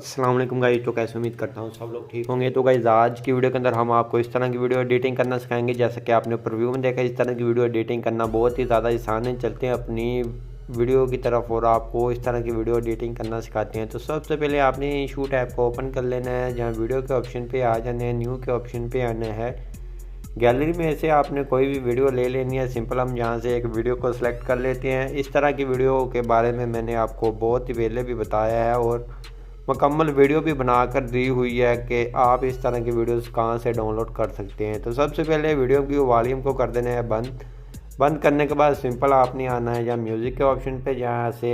अस्सलाम वालेकुम गाइस। तो कैसे उम्मीद करता हूँ सब लोग ठीक होंगे। तो गाइस आज की वीडियो के अंदर हम आपको इस तरह की वीडियो एडिटिंग करना सिखाएंगे। जैसा कि आपने प्रीव्यू में देखा, इस तरह की वीडियो एडिटिंग करना बहुत ही ज़्यादा आसान है। चलते हैं अपनी वीडियो की तरफ और आपको इस तरह की वीडियो एडिटिंग करना सिखाते हैं। तो सबसे पहले आपने शूट ऐप को ओपन कर लेना है। जहाँ वीडियो के ऑप्शन पर आ जाना है, न्यू के ऑप्शन पर आना है। गैलरी में से आपने कोई भी वीडियो ले लेनी है। सिंपल हम यहाँ से एक वीडियो को सिलेक्ट कर लेते हैं। इस तरह की वीडियो के बारे में मैंने आपको बहुत ही पहले भी बताया है और मुकम्मल वीडियो भी बनाकर दी हुई है कि आप इस तरह की वीडियोस कहाँ से डाउनलोड कर सकते हैं। तो सबसे पहले वीडियो की वॉल्यूम को कर देना है बंद। बंद करने के बाद सिंपल आपने आना है जहाँ म्यूज़िक के ऑप्शन पे, जहाँ से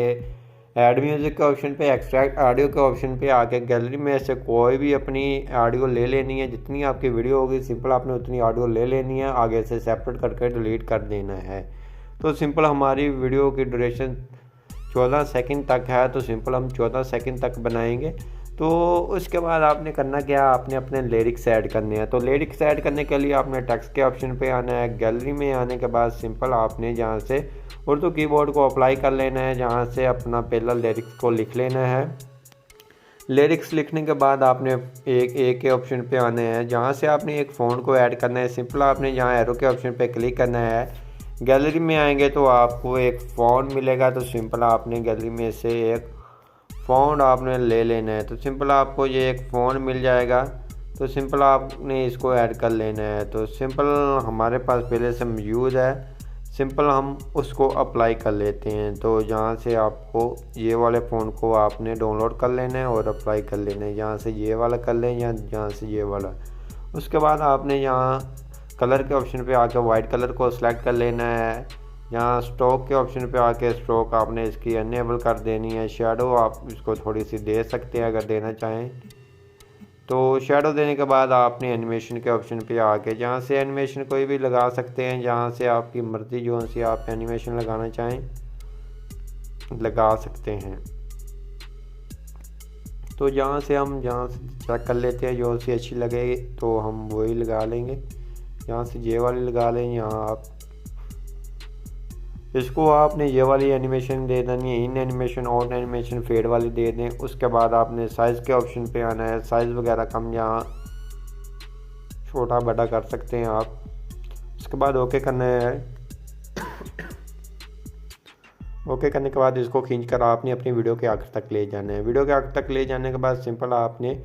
ऐड म्यूज़िक के ऑप्शन पे, एक्सट्रैक्ट ऑडियो के ऑप्शन पे आके गैलरी में से कोई भी अपनी ऑडियो ले लेनी है। जितनी आपकी वीडियो होगी सिंपल आपने उतनी ऑडियो ले लेनी है, आगे से सेपरेट करके डिलीट कर देना है। तो सिंपल हमारी वीडियो की ड्यूरेशन 14 सेकंड तक है, तो सिंपल हम 14 सेकंड तक बनाएंगे। तो उसके बाद आपने करना क्या, आपने अपने लिरिक्स ऐड करने हैं। तो लिरिक्स ऐड करने के लिए आपने टेक्स्ट के ऑप्शन पे आना है। गैलरी में आने के बाद सिंपल आपने जहाँ से उर्दू कीबोर्ड को अप्लाई कर लेना है, जहाँ से अपना पहला लिरिक्स को लिख लेना है। लिरिक्स लिखने के बाद आपने एक के ऑप्शन पे आना है, जहाँ से आपने एक फ़ॉन्ट को ऐड करना है। सिंपल आपने जहाँ एरो के ऑप्शन पे क्लिक करना है। गैलरी में आएंगे तो आपको एक फ़ॉन्ट मिलेगा। तो सिंपल आपने गैलरी में से एक फ़ॉन्ट आपने ले लेना है। तो सिंपल आपको ये एक फ़ॉन्ट मिल जाएगा। तो सिंपल आपने इसको ऐड कर लेना है। तो सिंपल हमारे पास पहले से मौजूद है, सिंपल हम उसको अप्लाई कर लेते हैं। तो जहाँ से आपको ये वाले फ़ॉन्ट को आपने डाउनलोड कर लेना है और अप्लाई कर लेना है। यहाँ से ये वाला कर लें या जहाँ से ये वाला। उसके बाद आपने यहाँ कलर के ऑप्शन पे आके वाइट कलर को सिलेक्ट कर लेना है। यहाँ स्ट्रोक के ऑप्शन पे आके स्ट्रोक आपने इसकी अनेबल कर देनी है। शैडो आप इसको थोड़ी सी दे सकते हैं अगर देना चाहें। तो शैडो देने के बाद आपने एनिमेशन के ऑप्शन पे आके जहाँ से एनिमेशन कोई भी लगा सकते हैं, जहाँ से आपकी मर्ज़ी जो सी आप एनिमेशन लगाना चाहें लगा सकते हैं। तो जहाँ से चेक कर लेते हैं जो सी अच्छी लगे तो हम वही लगा लेंगे। यहाँ से ये वाली लगा लें। यहाँ आप इसको आपने ये वाली एनिमेशन दे देनी है, इन एनिमेशन और एनिमेशन फेड वाली दे दें। उसके बाद आपने साइज़ के ऑप्शन पे आना है। साइज़ वगैरह कम यहाँ छोटा बड़ा कर सकते हैं आप। उसके बाद ओके करना है। ओके करने के बाद इसको खींच कर आपने अपनी वीडियो के आखिर तक ले जाना है। वीडियो के आखिर तक ले जाने के बाद सिंपल आपने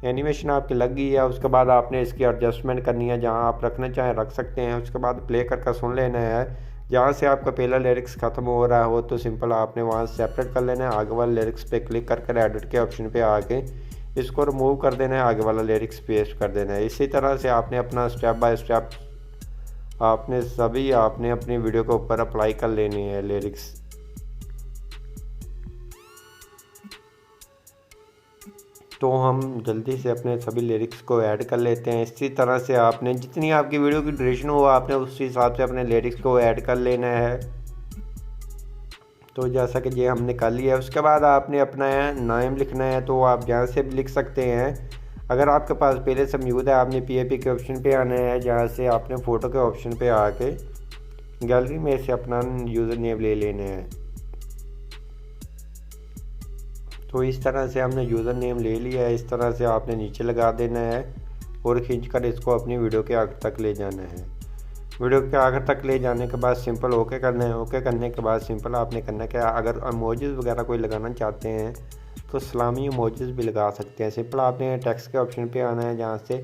एनिमेशन आपकी लग गई है। उसके बाद आपने इसकी एडजस्टमेंट करनी है, जहाँ आप रखना चाहें रख सकते हैं। उसके बाद प्ले करके सुन लेना है। जहाँ से आपका पहला लिरिक्स ख़त्म हो रहा हो तो सिंपल आपने वहाँ से सेपरेट कर लेना है। आगे वाले लिरिक्स पे क्लिक करके एडिट के ऑप्शन पे आके इसको रिमूव कर देना है, आगे वाला लिरिक्स पेस्ट कर देना है। इसी तरह से आपने अपना स्टेप बाय स्टेप आपने अपनी वीडियो के ऊपर अप्लाई कर लेनी है लिरिक्स। तो हम जल्दी से अपने सभी लिरिक्स को ऐड कर लेते हैं। इसी तरह से आपने जितनी आपकी वीडियो की ड्यूरेशन हो आपने उस हिसाब से अपने लिरिक्स को ऐड कर लेना है। तो जैसा कि ये हमने कर लिया है। उसके बाद आपने अपना नाम लिखना है, तो आप जहाँ से भी लिख सकते हैं। अगर आपके पास पहले से मौजूद है आपने PAP के ऑप्शन पे आना है, जहाँ से आपने फ़ोटो के ऑप्शन पे आके गैलरी में से अपना यूज़र नेम ले लेना है। तो इस तरह से हमने यूज़र नेम ले लिया है। इस तरह से आपने नीचे लगा देना है और खींचकर इसको अपनी वीडियो के आखिर तक ले जाना है। वीडियो के आखिर तक ले जाने के बाद सिंपल ओके करना है। ओके करने के बाद सिंपल आपने करना क्या, अगर इमोजीज़ वगैरह कोई लगाना चाहते हैं तो सलामी इमोजीज़ भी लगा सकते हैं। सिंपल आपने टेक्स्ट के ऑप्शन पे आना है, जहाँ से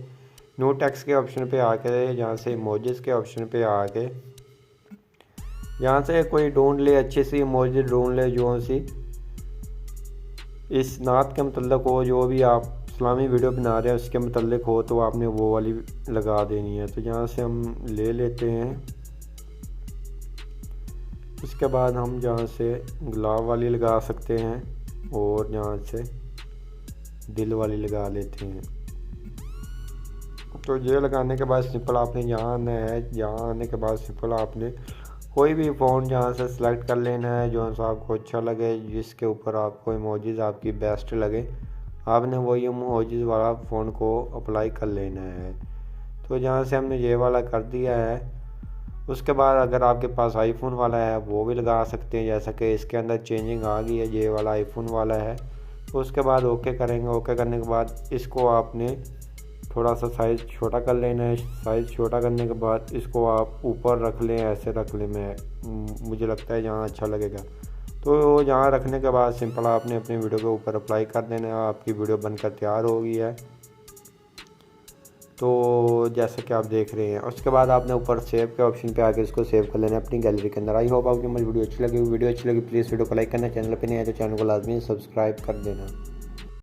न्यू टेक्स्ट के ऑप्शन पे आके जहाँ से इमोजीज़ के ऑप्शन पे आके यहाँ से कोई ढूंढ ले, अच्छी सी इमोजी ढूंढ ले जो सी इस नात के मतलब हो, जो भी आप इस्लामी वीडियो बना रहे हैं उसके मतलब हो, तो आपने वो वाली लगा देनी है। तो यहाँ से हम ले लेते हैं। उसके बाद हम जहाँ से गुलाब वाली लगा सकते हैं और यहाँ से दिल वाली लगा लेते हैं। तो ये लगाने के बाद सिंपल आपने यहाँ आना है। यहाँ आने के बाद सिंपल आपने कोई भी फ़ॉन्ट जहाँ से सिलेक्ट कर लेना है जो सा आपको अच्छा लगे, जिसके ऊपर आपको इमोजीज़ आपकी बेस्ट लगे, आपने वही इमोजीज़ वाला फ़ॉन्ट को अप्लाई कर लेना है। तो जहाँ से हमने ये वाला कर दिया है। उसके बाद अगर आपके पास आईफोन वाला है वो भी लगा सकते हैं, जैसा कि इसके अंदर चेंजिंग आ गई है, ये वाला आईफोन वाला है। उसके बाद ओके करेंगे। ओके करने के बाद इसको आपने थोड़ा सा साइज़ छोटा कर लेना है। साइज़ छोटा करने के बाद इसको आप ऊपर रख लें, ऐसे रख लें। मुझे लगता है जहाँ अच्छा लगेगा। तो जहाँ रखने के बाद सिंपल आपने अपनी वीडियो के ऊपर अप्लाई कर देना है। आपकी वीडियो बनकर तैयार हो गई है। तो जैसे कि आप देख रहे हैं, उसके बाद आपने ऊपर सेव के ऑप्शन पे आके इसको सेव कर लेना है अपनी गैलरी के अंदर। आई होप आपकी मुझे वीडियो अच्छी लगी प्लीज़ वीडियो को लाइक करना, चैनल पे नहीं आए तो चैनल को लाजमी सब्सक्राइब कर देना।